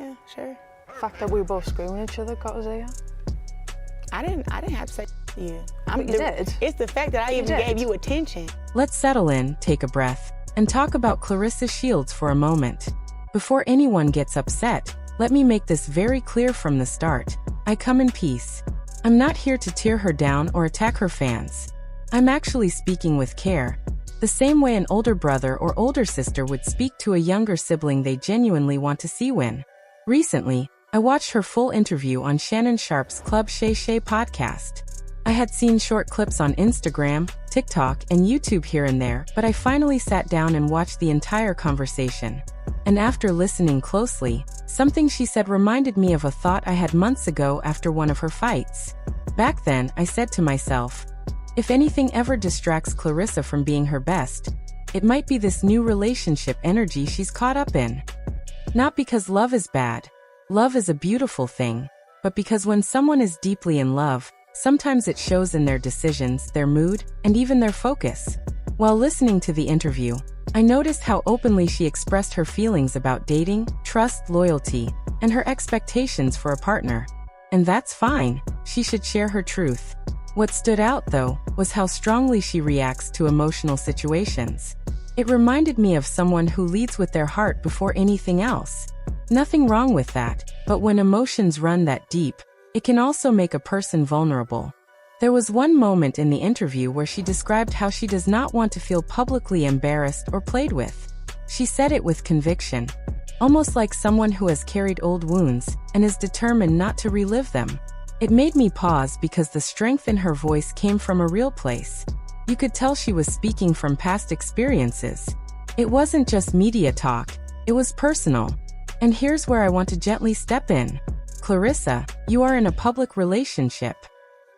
Yeah, sure. The fact that we were both screaming at each other got us here. I didn't have to say to you. But you did. It's the fact that I even gave you attention. Let's settle in, take a breath, and talk about Claressa Shields for a moment. Before anyone gets upset, let me make this very clear from the start. I come in peace. I'm not here to tear her down or attack her fans. I'm actually speaking with care, the same way an older brother or older sister would speak to a younger sibling they genuinely want to see win. Recently, I watched her full interview on Shannon Sharpe's Club Shay Shay podcast. I had seen short clips on Instagram, TikTok, and YouTube here and there, but I finally sat down and watched the entire conversation. And after listening closely, something she said reminded me of a thought I had months ago after one of her fights. Back then, I said to myself, if anything ever distracts Claressa from being her best, it might be this new relationship energy she's caught up in. Not because love is bad. Love is a beautiful thing, but because when someone is deeply in love, sometimes it shows in their decisions, their mood, and even their focus. While listening to the interview, I noticed how openly she expressed her feelings about dating, trust, loyalty, and her expectations for a partner. And that's fine, she should share her truth. What stood out, though, was how strongly she reacts to emotional situations. It reminded me of someone who leads with their heart before anything else. Nothing wrong with that, but when emotions run that deep, it can also make a person vulnerable. There was one moment in the interview where she described how she does not want to feel publicly embarrassed or played with. She said it with conviction, almost like someone who has carried old wounds and is determined not to relive them. It made me pause because the strength in her voice came from a real place. You could tell she was speaking from past experiences. It wasn't just media talk, it was personal. And here's where I want to gently step in. Claressa, you are in a public relationship.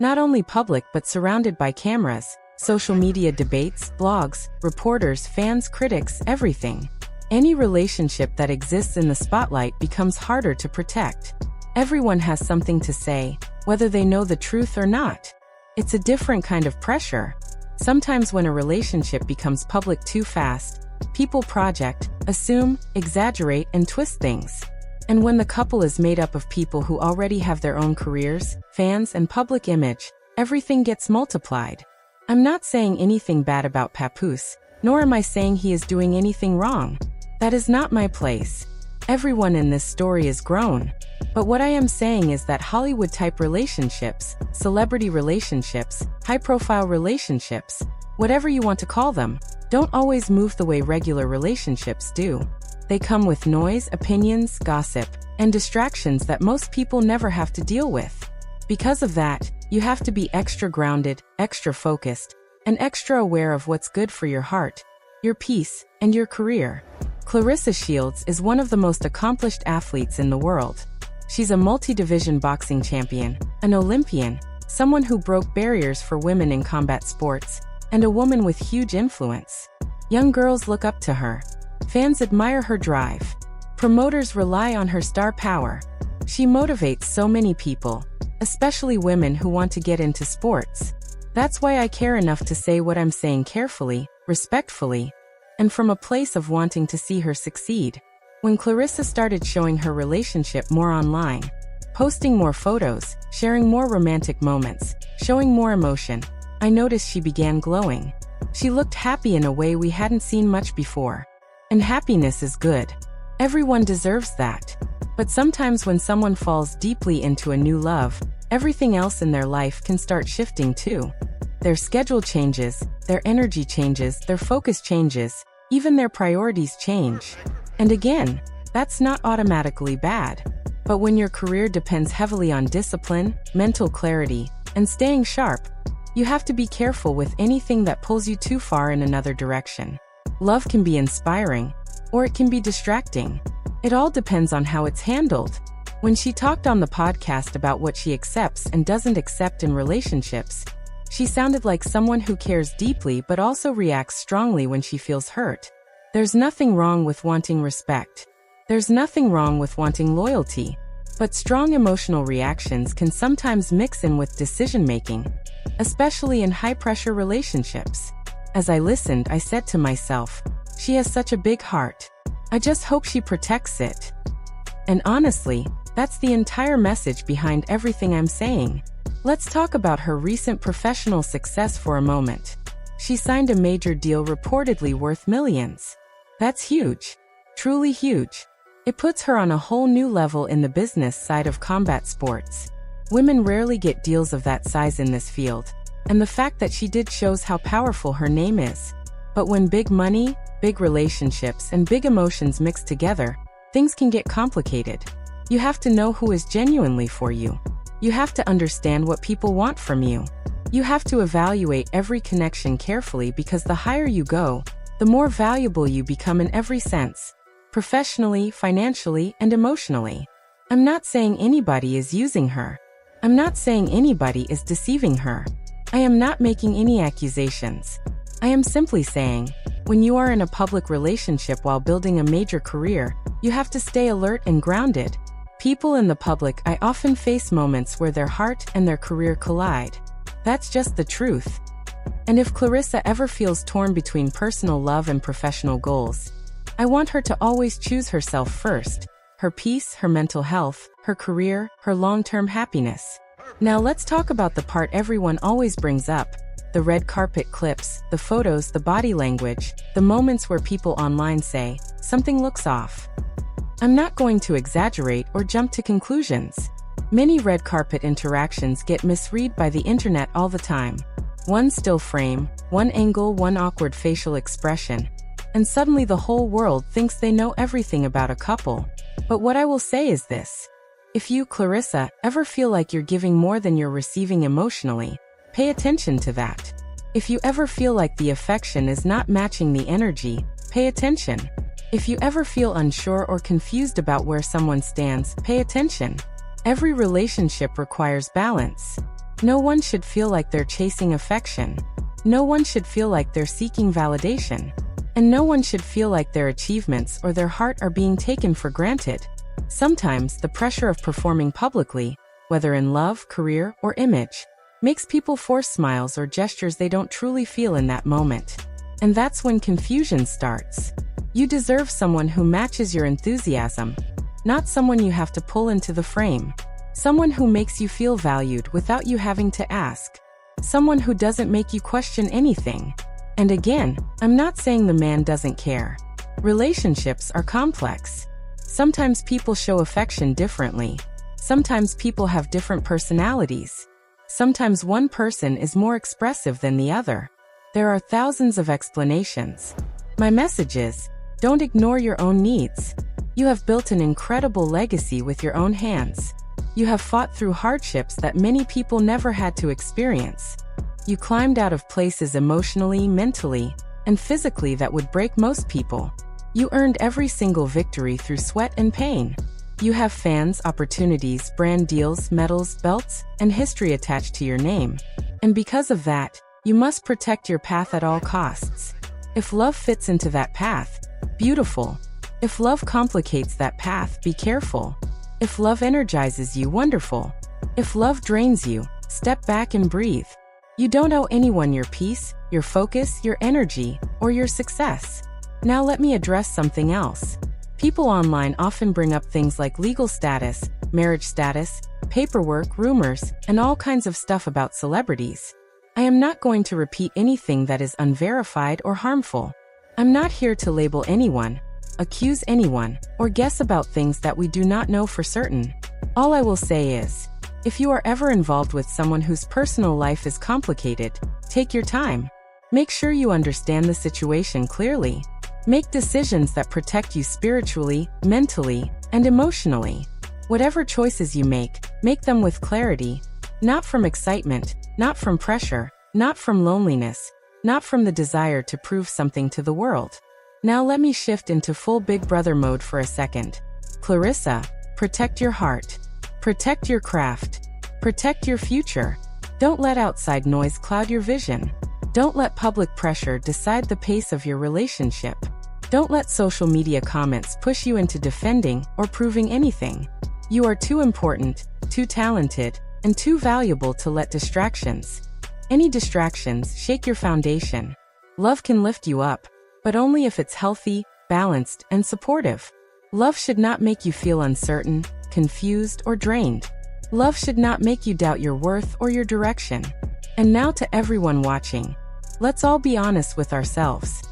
Not only public but surrounded by cameras, social media debates, blogs, reporters, fans, critics, everything. Any relationship that exists in the spotlight becomes harder to protect. Everyone has something to say, whether they know the truth or not. It's a different kind of pressure. Sometimes when a relationship becomes public too fast, people project, assume, exaggerate, and twist things. And when the couple is made up of people who already have their own careers, fans, and public image, everything gets multiplied. I'm not saying anything bad about Papoose, nor am I saying he is doing anything wrong. That is not my place. Everyone in this story is grown. But what I am saying is that Hollywood-type relationships, celebrity relationships, high-profile relationships, whatever you want to call them, don't always move the way regular relationships do. They come with noise, opinions, gossip, and distractions that most people never have to deal with. Because of that, you have to be extra grounded, extra focused, and extra aware of what's good for your heart, your peace, and your career. Claressa Shields is one of the most accomplished athletes in the world. She's a multi-division boxing champion, an Olympian, someone who broke barriers for women in combat sports, and a woman with huge influence. Young girls look up to her. Fans admire her drive. Promoters rely on her star power. She motivates so many people, especially women who want to get into sports. That's why I care enough to say what I'm saying carefully, respectfully, and from a place of wanting to see her succeed. When Claressa started showing her relationship more online, posting more photos, sharing more romantic moments, showing more emotion, I noticed she began glowing. She looked happy in a way we hadn't seen much before. And happiness is good. Everyone deserves that. But sometimes when someone falls deeply into a new love, everything else in their life can start shifting too. Their schedule changes, their energy changes, their focus changes, even their priorities change. And again, that's not automatically bad. But when your career depends heavily on discipline, mental clarity, and staying sharp, you have to be careful with anything that pulls you too far in another direction. Love can be inspiring, or it can be distracting. It all depends on how it's handled. When she talked on the podcast about what she accepts and doesn't accept in relationships, she sounded like someone who cares deeply but also reacts strongly when she feels hurt. There's nothing wrong with wanting respect. There's nothing wrong with wanting loyalty. But strong emotional reactions can sometimes mix in with decision-making, especially in high-pressure relationships. As I listened, I said to myself, she has such a big heart. I just hope she protects it. And honestly, that's the entire message behind everything I'm saying. Let's talk about her recent professional success for a moment. She signed a major deal reportedly worth millions. That's huge. Truly huge. It puts her on a whole new level in the business side of combat sports. Women rarely get deals of that size in this field, and the fact that she did shows how powerful her name is. But when big money, big relationships, and big emotions mix together, things can get complicated. You have to know who is genuinely for you. You have to understand what people want from you. You have to evaluate every connection carefully because the higher you go, the more valuable you become in every sense. Professionally, financially, and emotionally. I'm not saying anybody is using her. I'm not saying anybody is deceiving her. I am not making any accusations. I am simply saying, when you are in a public relationship while building a major career, you have to stay alert and grounded. People in the public I often face moments where their heart and their career collide. That's just the truth. And if Claressa ever feels torn between personal love and professional goals, I want her to always choose herself first. Her peace, her mental health, her career, her long-term happiness. Now let's talk about the part everyone always brings up. The red carpet clips, the photos, the body language, the moments where people online say, something looks off. I'm not going to exaggerate or jump to conclusions. Many red carpet interactions get misread by the internet all the time. One still frame, one angle, one awkward facial expression, and suddenly the whole world thinks they know everything about a couple. But what I will say is this. If you, Claressa, ever feel like you're giving more than you're receiving emotionally, pay attention to that. If you ever feel like the affection is not matching the energy, pay attention. If you ever feel unsure or confused about where someone stands, pay attention. Every relationship requires balance. No one should feel like they're chasing affection. No one should feel like they're seeking validation. And no one should feel like their achievements or their heart are being taken for granted. Sometimes the pressure of performing publicly, whether in love, career, or image, makes people force smiles or gestures they don't truly feel in that moment. And that's when confusion starts. You deserve someone who matches your enthusiasm, not someone you have to pull into the frame. Someone who makes you feel valued without you having to ask. Someone who doesn't make you question anything. And again, I'm not saying the man doesn't care. Relationships are complex. Sometimes people show affection differently. Sometimes people have different personalities. Sometimes one person is more expressive than the other. There are thousands of explanations. My message is, don't ignore your own needs. You have built an incredible legacy with your own hands. You have fought through hardships that many people never had to experience. You climbed out of places emotionally, mentally, and physically that would break most people. You earned every single victory through sweat and pain. You have fans, opportunities, brand deals, medals, belts, and history attached to your name. And because of that, you must protect your path at all costs. If love fits into that path, beautiful. If love complicates that path, be careful. If love energizes you, wonderful. If love drains you, step back and breathe. You don't owe anyone your peace, your focus, your energy, or your success. Now let me address something else. People online often bring up things like legal status, marriage status, paperwork, rumors, and all kinds of stuff about celebrities. I am not going to repeat anything that is unverified or harmful. I'm not here to label anyone, accuse anyone, or guess about things that we do not know for certain. All I will say is, if you are ever involved with someone whose personal life is complicated, take your time. Make sure you understand the situation clearly. Make decisions that protect you spiritually, mentally, and emotionally. Whatever choices you make them with clarity, not from excitement, not from pressure, not from loneliness, not from the desire to prove something to the world. Now let me shift into full Big Brother mode for a second. Claressa, protect your heart. Protect your craft. Protect your future. Don't let outside noise cloud your vision. Don't let public pressure decide the pace of your relationship. Don't let social media comments push you into defending or proving anything. You are too important, too talented, and too valuable to let distractions. Any distractions shake your foundation. Love can lift you up, but only if it's healthy, balanced, and supportive. Love should not make you feel uncertain, confused, or drained. Love should not make you doubt your worth or your direction. And now to everyone watching, let's all be honest with ourselves.